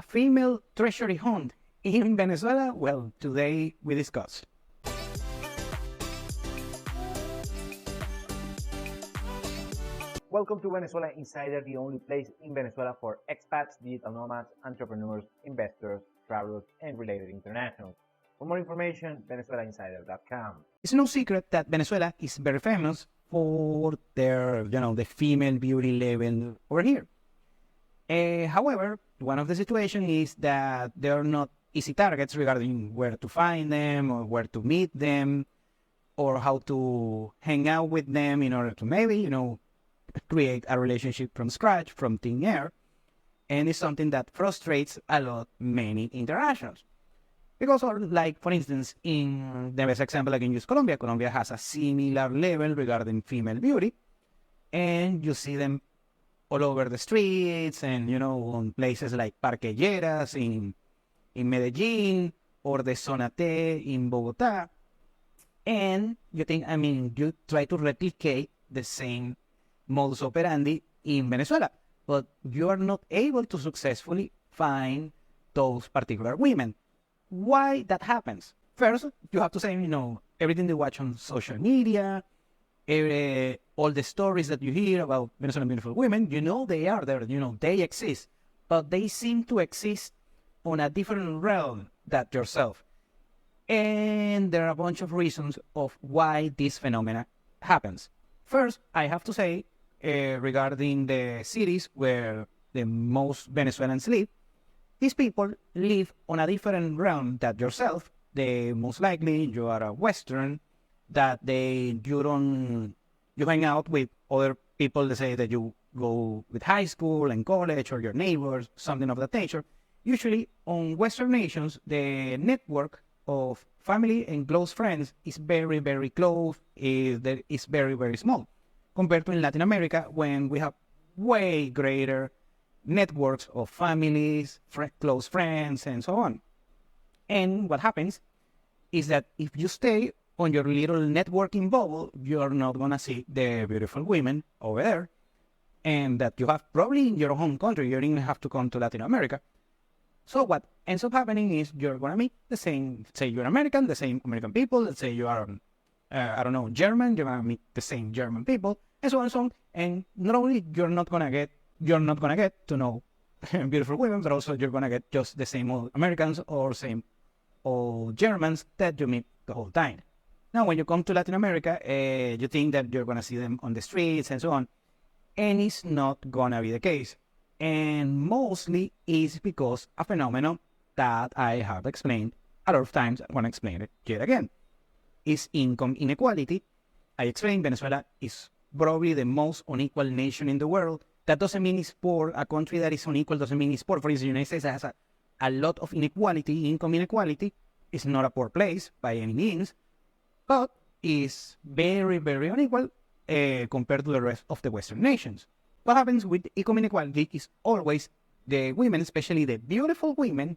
a female treasury hunt in Venezuela? Well, today we discuss. Welcome to Venezuela Insider, the only place in Venezuela for expats, digital nomads, entrepreneurs, investors, travelers, and related internationals. For more information, venezuelainsider.com. It's no secret that Venezuela is very famous for their, the female beauty level over here. However, one of the situations is that they're not easy targets regarding where to find them or where to meet them or how to hang out with them in order to maybe, create a relationship from scratch, from thin air. And it's something that frustrates a lot many internationals. Because, like, for instance, in the best example I can use Colombia. Colombia has a similar level regarding female beauty. And you see them all over the streets and, on places like Parque Lleras in Medellin or the Zona T in Bogota. And you try to replicate the same modus operandi in Venezuela, but you are not able to successfully find those particular women. Why that happens? First, you have to say, everything you watch on social media, all the stories that you hear about Venezuelan beautiful women, they are there, they exist, but they seem to exist on a different realm than yourself. And there are a bunch of reasons of why this phenomena happens. First, I have to say, regarding the cities where the most Venezuelans live, these people live on a different realm than yourself. They most likely you are a Western, that you hang out with other people. Let's say that you go with high school and college or your neighbors, something of that nature. Usually on Western nations, the network of family and close friends is very, very close. Is very, very small compared to in Latin America, when we have way greater networks of families, close friends, and so on. And what happens is that if you stay on your little networking bubble, you're not going to see the beautiful women over there, and that you have probably in your home country. You don't even have to come to Latin America. So what ends up happening is you're going to meet the same, say you're American, the same American people. Let's say you are, German, you're going to meet the same German people, and so on and so on. And not only you're not going to get to know beautiful women, but also you're going to get just the same old Americans or same old Germans that you meet the whole time. Now, when you come to Latin America, you think that you're going to see them on the streets and so on. And it's not going to be the case. And mostly is because a phenomenon that I have explained a lot of times. I want to explain it yet again. Is income inequality. I explained Venezuela is probably the most unequal nation in the world. That doesn't mean it's poor. A country that is unequal doesn't mean it's poor. For instance, the United States has a lot of inequality, income inequality. It's not a poor place by any means, but is very, very unequal compared to the rest of the Western nations. What happens with income inequality is always the women, especially the beautiful women,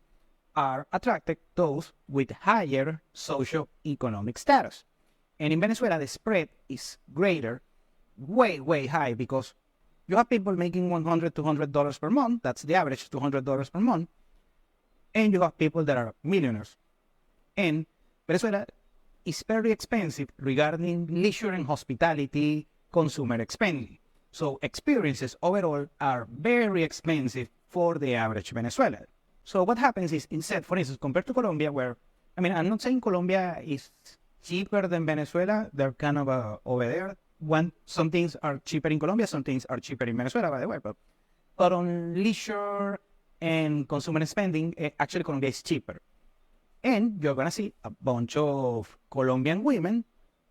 are attracted to those with higher socio-economic status. And in Venezuela, the spread is greater, way, way high, because you have people making $100, $200 per month. That's the average, $200 per month. And you have people that are millionaires. And Venezuela is very expensive regarding leisure and hospitality, consumer spending. So experiences overall are very expensive for the average Venezuelan. So what happens is, instead, for instance, compared to Colombia, where, I'm not saying Colombia is cheaper than Venezuela. They're kind of over there. Some things are cheaper in Colombia, some things are cheaper in Venezuela, by the way. But on leisure and consumer spending, actually Colombia is cheaper. And you're going to see a bunch of Colombian women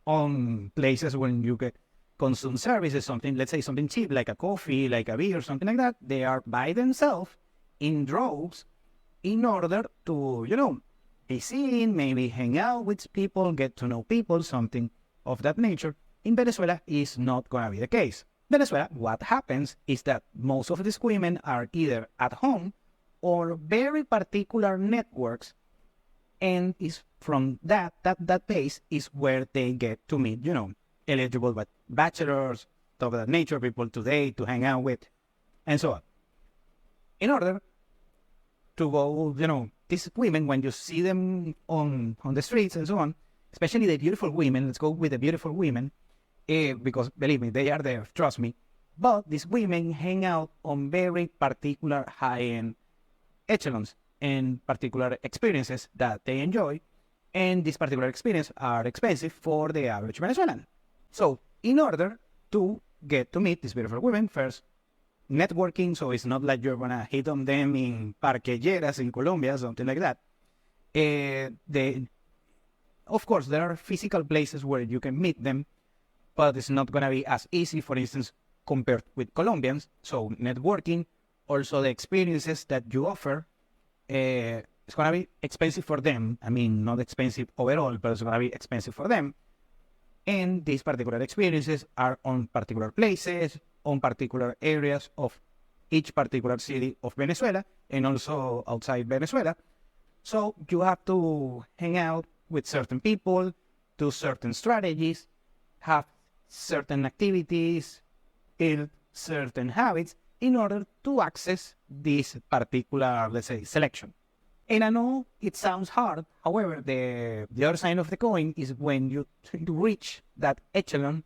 on places when you get consume services, let's say something cheap, like a coffee, like a beer, something like that. They are by themselves in droves in order to, be seen, maybe hang out with people, get to know people, something of that nature. In Venezuela is not going to be the case. Venezuela, what happens is that most of these women are either at home or very particular networks, and is from that base is where they get to meet, eligible but bachelors, of that nature, people today to hang out with, and so on. In order to go, these women, when you see them on the streets and so on, especially the beautiful women, let's go with the beautiful women, because believe me, they are there, trust me. But these women hang out on very particular high-end echelons and particular experiences that they enjoy. And these particular experiences are expensive for the average Venezuelan. So in order to get to meet these beautiful women, first, networking, so it's not like you're gonna hit on them in parquejeras in Colombia, something like that. Of course, there are physical places where you can meet them, but it's not gonna be as easy, for instance, compared with Colombians. So networking, also the experiences that you offer, it's gonna be expensive for them. I mean, not expensive overall, but it's gonna be expensive for them. And these particular experiences are on particular places, on particular areas of each particular city of Venezuela, and also outside Venezuela. So you have to hang out with certain people, do certain strategies, have certain activities, build certain habits in order to access this particular, let's say, selection. And I know it sounds hard. However, the other side of the coin is when you reach that echelon,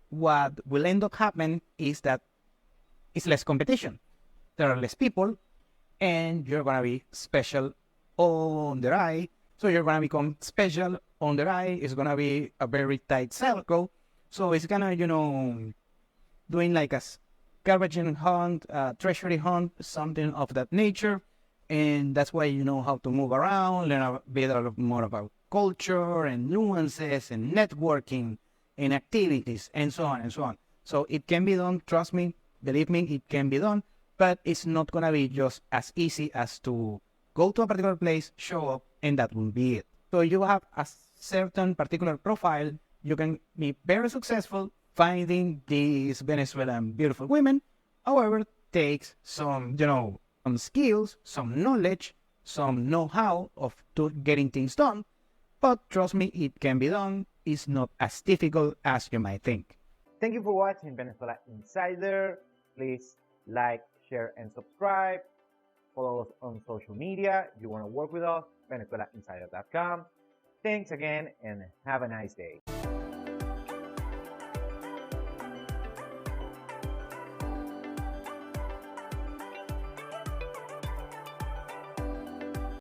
what will end up happening is that it's less competition. There are less people, and you're going to be special on their eye. So you're going to become special on their eye. It's going to be a very tight circle. So it's going to, doing like a scavenging hunt, treasury hunt, something of that nature. And that's why you know how to move around, learn a bit more about culture and nuances and networking and activities and so on and so on. So it can be done, trust me, believe me, it can be done, but it's not going to be just as easy as to go to a particular place, show up, and that will be it. So you have a certain particular profile, you can be very successful finding these Venezuelan beautiful women. However, takes some, some skills, some knowledge, some know-how of getting things done. But trust me, it can be done. It's not as difficult as you might think. Thank you for watching Venezuela Insider. Please like, share, and subscribe. Follow us on social media. If you want to work with us, VenezuelaInsider.com. Thanks again and have a nice day.